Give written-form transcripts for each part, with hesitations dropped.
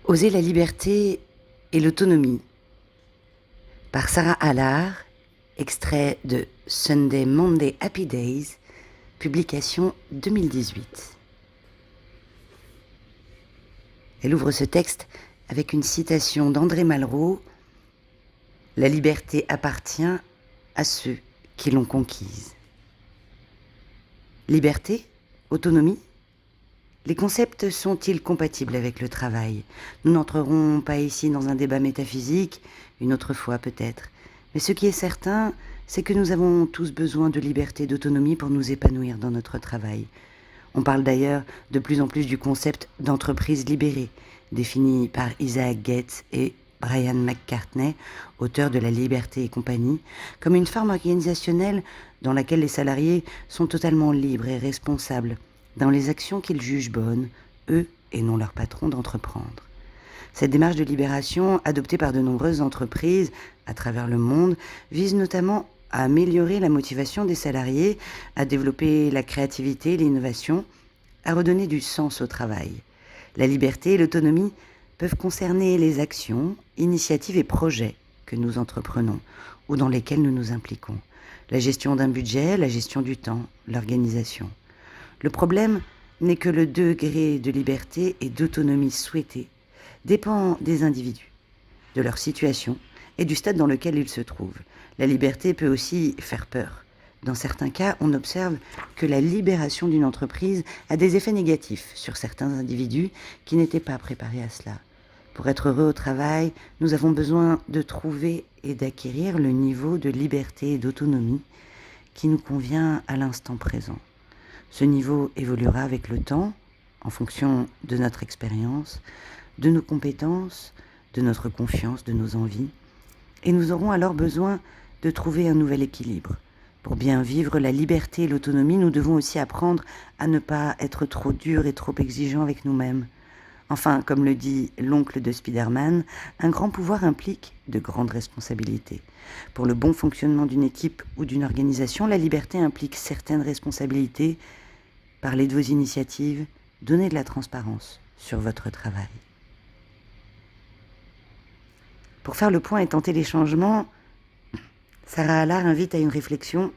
Oser la liberté et l'autonomie par Sarah Allard, extrait de Sunday Monday Happy Days, publication 2018. Elle ouvre ce texte avec une citation d'André Malraux: « La liberté appartient à ceux qui l'ont conquise ». Liberté, autonomie, les concepts sont-ils compatibles avec le travail? Nous n'entrerons pas ici dans un débat métaphysique, une autre fois peut-être. Mais ce qui est certain, c'est que nous avons tous besoin de liberté et d'autonomie pour nous épanouir dans notre travail. On parle d'ailleurs de plus en plus du concept d'entreprise libérée, défini par Isaac Getz et Brian McCartney, auteur de La liberté et compagnie, comme une forme organisationnelle dans laquelle les salariés sont totalement libres et responsables dans les actions qu'ils jugent bonnes, eux et non leur patron, d'entreprendre. Cette démarche de libération, adoptée par de nombreuses entreprises à travers le monde, vise notamment à améliorer la motivation des salariés, à développer la créativité et l'innovation, à redonner du sens au travail. La liberté et l'autonomie peuvent concerner les actions, initiatives et projets que nous entreprenons ou dans lesquels nous nous impliquons. La gestion d'un budget, la gestion du temps, l'organisation. Le problème n'est que le degré de liberté et d'autonomie souhaité dépend des individus, de leur situation et du stade dans lequel ils se trouvent. La liberté peut aussi faire peur. Dans certains cas, on observe que la libération d'une entreprise a des effets négatifs sur certains individus qui n'étaient pas préparés à cela. Pour être heureux au travail, nous avons besoin de trouver et d'acquérir le niveau de liberté et d'autonomie qui nous convient à l'instant présent. Ce niveau évoluera avec le temps, en fonction de notre expérience, de nos compétences, de notre confiance, de nos envies. Et nous aurons alors besoin de trouver un nouvel équilibre. Pour bien vivre la liberté et l'autonomie, nous devons aussi apprendre à ne pas être trop durs et trop exigeants avec nous-mêmes. Enfin, comme le dit l'oncle de Spider-Man, un grand pouvoir implique de grandes responsabilités. Pour le bon fonctionnement d'une équipe ou d'une organisation, la liberté implique certaines responsabilités. Parlez de vos initiatives, donnez de la transparence sur votre travail. Pour faire le point et tenter les changements, Sarah Allard invite à une réflexion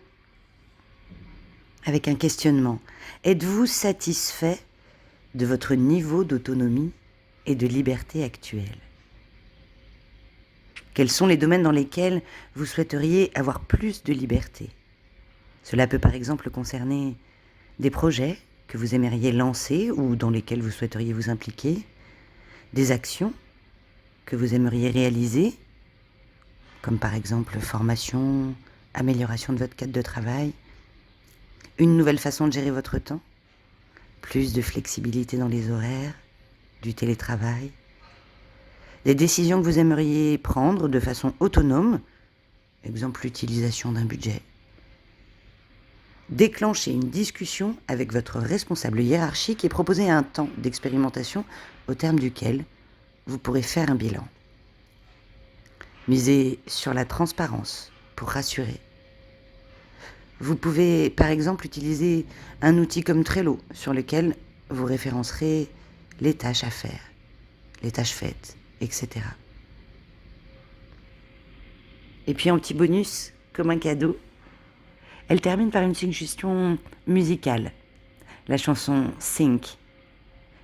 avec un questionnement. Êtes-vous satisfait de votre niveau d'autonomie et de liberté actuel? Quels sont les domaines dans lesquels vous souhaiteriez avoir plus de liberté? Cela peut par exemple concerner des projets que vous aimeriez lancer ou dans lesquels vous souhaiteriez vous impliquer, des actions que vous aimeriez réaliser, comme par exemple formation, amélioration de votre cadre de travail, une nouvelle façon de gérer votre temps, plus de flexibilité dans les horaires, du télétravail, des décisions que vous aimeriez prendre de façon autonome, exemple l'utilisation d'un budget. Déclencher une discussion avec votre responsable hiérarchique et proposer un temps d'expérimentation au terme duquel vous pourrez faire un bilan. Misez sur la transparence pour rassurer. Vous pouvez par exemple utiliser un outil comme Trello sur lequel vous référencerez les tâches à faire, les tâches faites, etc. Et puis en petit bonus, comme un cadeau, elle termine par une suggestion musicale. La chanson Think,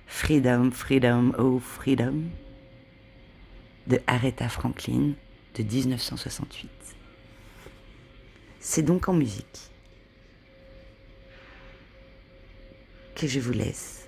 Freedom, Freedom, oh Freedom, de Aretha Franklin de 1968. C'est donc en musique que je vous laisse